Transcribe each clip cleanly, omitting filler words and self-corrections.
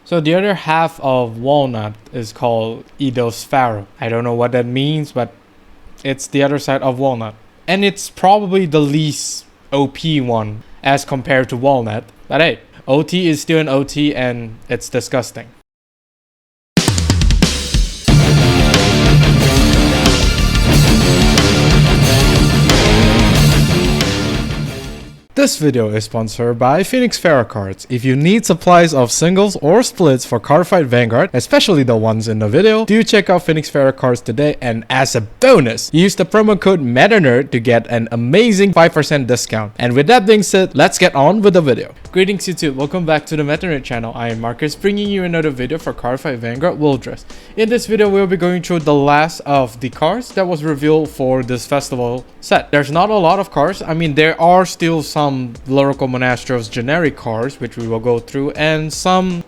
So the other half of Walnut is called Idospharo. I don't know what that means, but it's the other side of Walnut. And it's probably the least OP one as compared to Walnut. But hey, OT is still an OT and it's disgusting. This video is sponsored by Phoenix Pharaoh Cards. If you need supplies of singles or splits for Cardfight Vanguard, especially the ones in the video, do check out Phoenix Pharaoh Cards today, and as a bonus, use the promo code MetaNerd to get an amazing 5% discount. And with that being said, let's get on with the video. Greetings YouTube, welcome back to the MetaNerd channel. I am Marcus, bringing you another video for Cardfight Vanguard Willdress. In this video, we'll be going through the last of the cards that was revealed for this festival set. There's not a lot of cards. I mean, there are still some Lyrical Monastro's generic cards, which we will go through, and some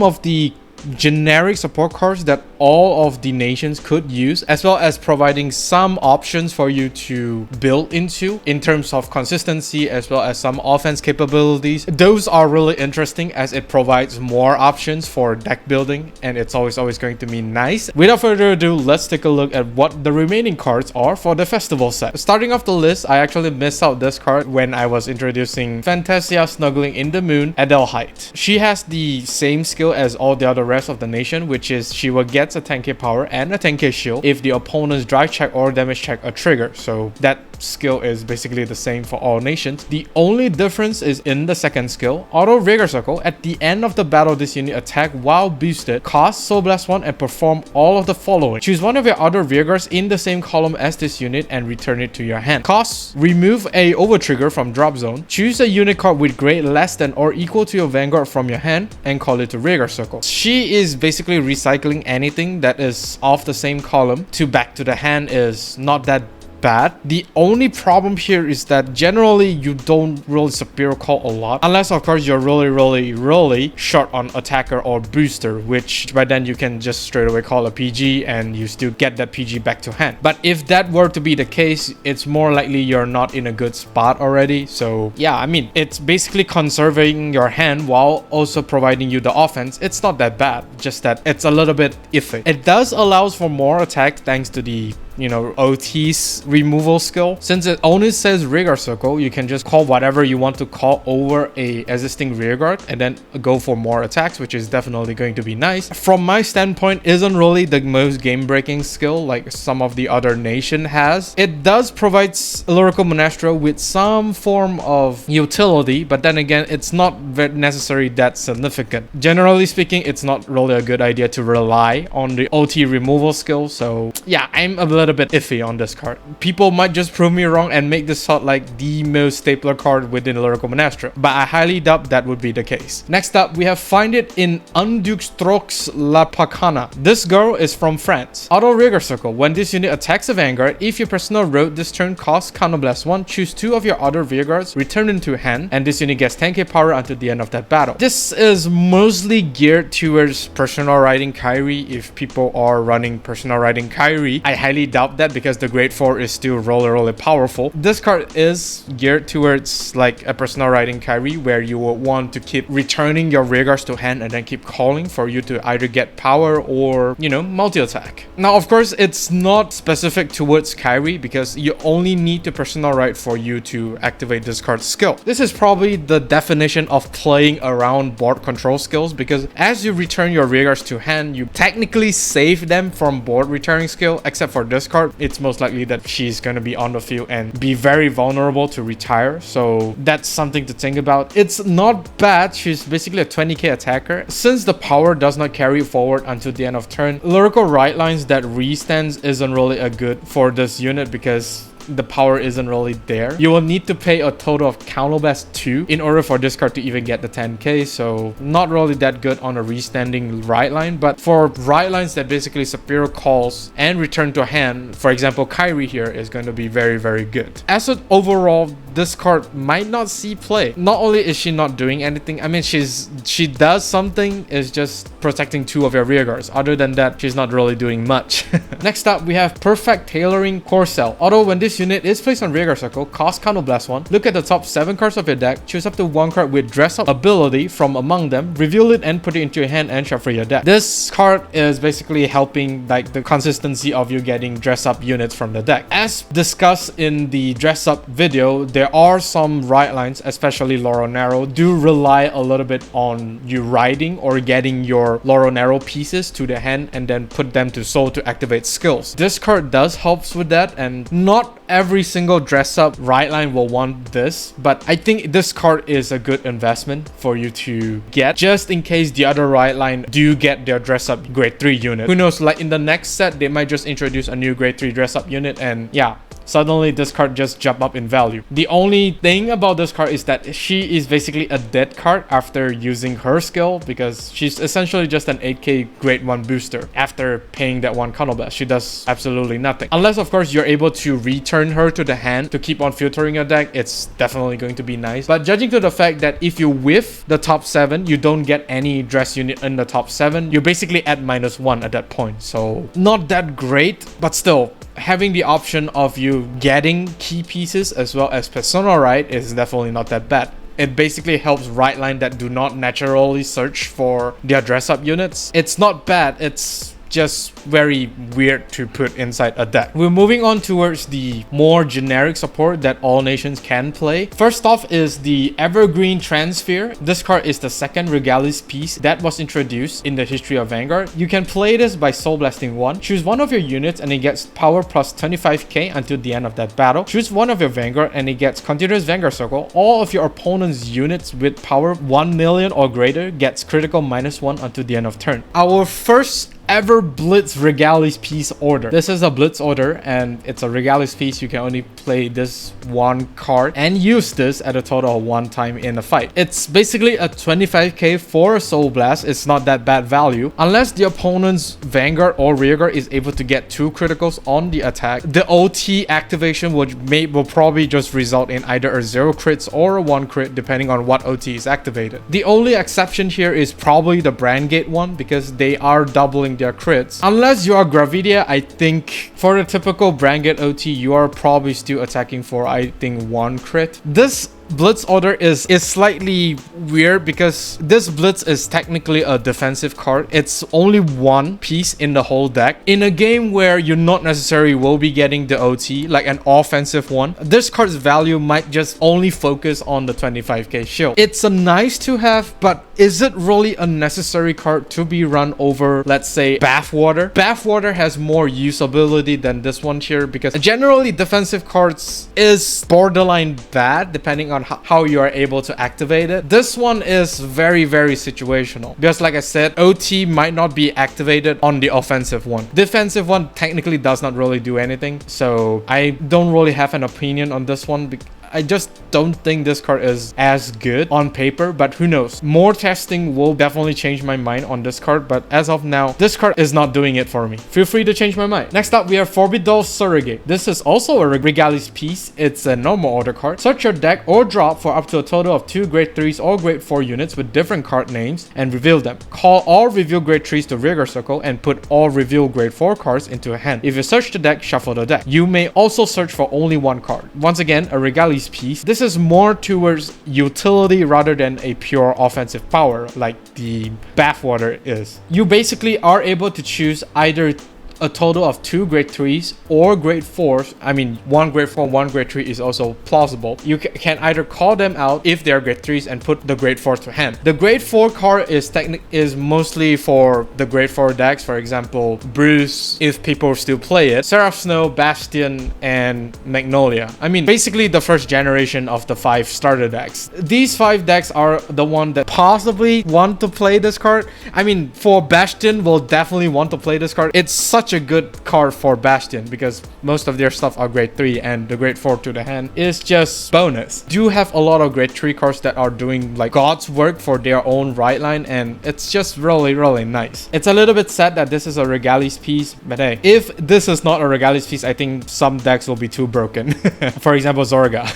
of the generic support cards that all of the nations could use, as well as providing some options for you to build into in terms of consistency, as well as some offense capabilities. Those are really interesting as it provides more options for deck building, and it's always going to be nice. Without further ado, let's take a look at what the remaining cards are for the festival set. Starting off the list, I actually missed out this card when I was introducing Fantasia Snuggling in the Moon, Adeheit. She has the same skill as all the other rest of the nation, which is she will get a 10k power and a 10k shield if the opponent's drive check or damage check are triggered. So that skill is basically the same for all nations. The only difference is in the second skill, Auto Rigor Circle. At the end of the battle, this unit attack while boosted, cost Soul Blast 1 and perform all of the following. Choose one of your other Vigors in the same column as this unit and return it to your hand. Cost, remove a over trigger from drop zone. Choose a unit card with grade less than or equal to your Vanguard from your hand and call it to Rigor Circle. She is basically recycling anything that is off the same column to back to the hand is not that bad. The only problem here is that generally you don't really superior call a lot, unless of course you're really short on attacker or booster, which by then you can just straight away call a PG and you still get that PG back to hand. But if that were to be the case, it's more likely you're not in a good spot already. So yeah, I mean, it's basically conserving your hand while also providing you the offense. It's not that bad, just that it's a little bit iffy. It does allows for more attack thanks to the OT's removal skill. Since it only says Rigor Circle, you can just call whatever you want to call over a existing rearguard and then go for more attacks, which is definitely going to be nice. From my standpoint, isn't really the most game-breaking skill like some of the other nation has. It does provide Lyrical Monastro with some form of utility, but then again, it's not very necessarily that significant. Generally speaking, it's not really a good idea to rely on the OT removal skill. So yeah, I'm a little bit iffy on this card. People might just prove me wrong and make this sort like the most stapler card within Lyrical Monastro, but I highly doubt that would be the case. Next up, we have Find It in Undouxtrox Larpacana. This girl is from France. Auto Rigor Circle. When this unit attacks a Vanguard, if your personal road this turn costs Counterblast 1, choose 2 of your other Vanguards, return them to hand, and this unit gets 10k power until the end of that battle. This is mostly geared towards personal riding Kyrie. If people are running personal riding Kyrie, I highly doubt that because the grade 4 is still really powerful. This card is geared towards like a personal riding Kyrie, where you will want to keep returning your rearguards to hand and then keep calling for you to either get power or multi-attack. Now of course it's not specific towards Kyrie because you only need to personal ride for you to activate this card's skill. This is probably the definition of playing around board control skills, because as you return your rearguards to hand, you technically save them from board returning skill, except for this card. It's most likely that she's going to be on the field and be very vulnerable to retire, so that's something to think about. It's not bad. She's basically a 20k attacker. Since the power does not carry forward until the end of turn, Lyrical right lines that restands isn't really a good for this unit because the power isn't really there. You will need to pay a total of Counterblast 2 in order for this card to even get the 10k, so not really that good on a restanding right line. But for right lines that basically superior calls and return to hand, for example Kyrie here, is going to be very good. As an overall, this card might not see play. Not only is she not doing anything, I mean she does something, is just protecting 2 of your rear guards. Other than that, she's not really doing much. Next up, we have Perfectailoring Crocell. Although when this unit is placed on rearguard circle, cost Counterblast 1, look at the top 7 cards of your deck, choose up to 1 card with Dress Up ability from among them, reveal it and put it into your hand and shuffle your deck. This card is basically helping like the consistency of you getting Dress Up units from the deck. As discussed in the Dress Up video, there are some right lines, especially Loro Narrow, do rely a little bit on you riding or getting your Loro Narrow pieces to the hand and then put them to soul to activate skills. This card does helps with that, and not every single Dress Up right line will want this, but I think this card is a good investment for you to get, just in case the other right line do get their Dress Up grade 3 unit. Who knows, like in the next set they might just introduce a new grade 3 Dress Up unit, and yeah, suddenly this card just jump up in value. The only thing about this card is that she is basically a dead card after using her skill, because she's essentially just an 8k grade 1 booster. After paying that 1 counterblast, she does absolutely nothing. Unless of course you're able to return her to the hand to keep on filtering your deck, it's definitely going to be nice. But judging to the fact that if you whiff the top 7, you don't get any dress unit in the top 7, you're basically at -1 at that point. So not that great, but still, having the option of you getting key pieces as well as persona right is definitely not that bad. It basically helps right line that do not naturally search for their dress up units. It's not bad, it's just very weird to put inside a deck. We're moving on towards the more generic support that all nations can play. First off is the Evergreen Transphere. This card is the second Regalis piece that was introduced in the history of Vanguard. You can play this by Soul Blasting 1. Choose one of your units and it gets power plus 25k until the end of that battle. Choose one of your Vanguard and it gets continuous Vanguard circle. All of your opponent's units with power 1 million or greater gets critical -1 until the end of turn. Our first ever Blitz Regalis piece order. This is a Blitz order and it's a Regalis piece. You can only play this 1 card and use this at a total of 1 time in a fight. It's basically a 25k for a Soul Blast. It's not that bad value. Unless the opponent's Vanguard or Rearguard is able to get 2 criticals on the attack, the OT activation will probably just result in either a 0 crits or a 1 crit depending on what OT is activated. The only exception here is probably the Brand Gate one, because they are doubling their crits. Unless you are Gravidia, I think for the typical Brand Gate OT, you are probably still attacking for, I think, 1 crit. This Blitz order is slightly weird because this Blitz is technically a defensive card. It's only 1 piece in the whole deck. In a game where you not necessarily will be getting the OT, like an offensive one, this card's value might just only focus on the 25k shield. It's a nice to have, but is it really a necessary card to be run over, let's say, Bathwater? Bathwater has more usability than this one here, because generally defensive cards is borderline bad depending on how you are able to activate it. This one is very, very situational because, like I said, OT might not be activated on the offensive one. Defensive one technically does not really do anything, so I don't really have an opinion on this one. I just don't think this card is as good on paper, but who knows? More testing will definitely change my mind on this card, but as of now, this card is not doing it for me. Feel free to change my mind. Next up, we have Forbidoll Surrogate. This is also a Regalis piece. It's a normal order card. Search your deck or drop for up to a total of 2 grade 3s or grade 4 units with different card names and reveal them. Call all reveal grade 3s to rearguard circle and put all reveal grade 4 cards into a hand. If you search the deck, shuffle the deck. You may also search for only 1 card. Once again, a Regalis piece. This is more towards utility rather than a pure offensive power like the Bathwater is. You basically are able to choose either a total of 2 grade 3s or grade 4s. I mean, 1 grade 4, 1 grade 3 is also plausible. You can either call them out if they're grade 3s and put the grade 4s to hand. The grade 4 card is mostly for the grade 4 decks. For example, Bruce, if people still play it, Seraph Snow, Bastion, and Magnolia. I mean, basically the first generation of the 5 starter decks. These 5 decks are the one that possibly want to play this card. I mean, for Bastion, will definitely want to play this card. It's such a good card for Bastion because most of their stuff are grade 3 and the grade 4 to the hand is just bonus. Do have a lot of grade 3 cards that are doing like God's work for their own right line, and it's just really, really nice. It's a little bit sad that this is a Regalis piece, but hey, if this is not a Regalis piece, I think some decks will be too broken. For example, Zorga.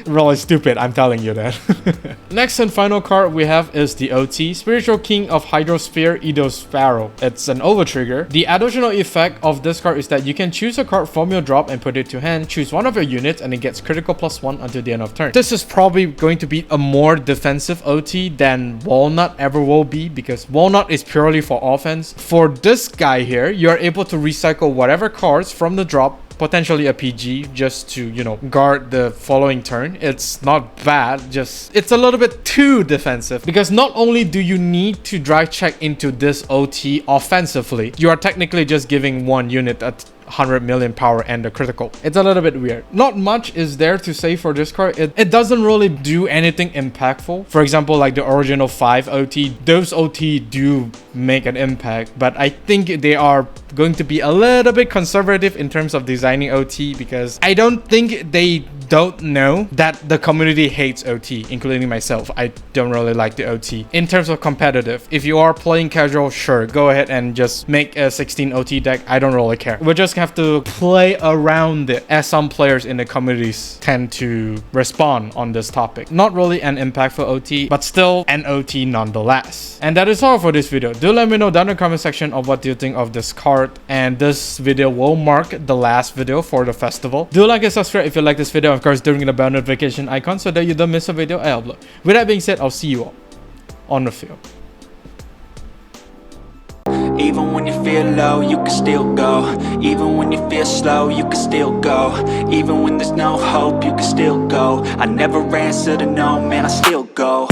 Really stupid, I'm telling you that. Next and final card we have is the OT, Spiritual King of Hydrosphere, Idospharo. It's an over trigger. The additional effect of this card is that you can choose a card from your drop and put it to hand, choose one of your units, and it gets critical +1 until the end of turn. This is probably going to be a more defensive OT than Walnut ever will be, because Walnut is purely for offense. For this guy here, you're able to recycle whatever cards from the drop, potentially a PG, just to, you know, guard the following turn. It's not bad, just it's a little bit too defensive, because not only do you need to drive check into this OT offensively, you are technically just giving one unit a 100 million power and a critical. It's a little bit weird. Not much is there to say for this card. It doesn't really do anything impactful. For example, like the original 5 OT, those OT do make an impact, but I think they are going to be a little bit conservative in terms of designing OT, because I don't think they don't know that the community hates OT, including myself. I don't really like the OT. In terms of competitive, if you are playing casual, sure, go ahead and just make a 16 OT deck. I don't really care. We just have to play around it, as some players in the communities tend to respond on this topic. Not really an impactful OT, but still an OT nonetheless. And that is all for this video. Do let me know down in the comment section of what do you think of this card, and this video will mark the last video for the festival. Do like and subscribe if you like this video, of course, during the bell notification icon so that you don't miss a video I upload. With that being said, I'll see you all on the field. Even when you feel low, you can still go. Even when you feel slow, you can still go. Even when there's no hope, you can still go. I never answer to no, man, I still go.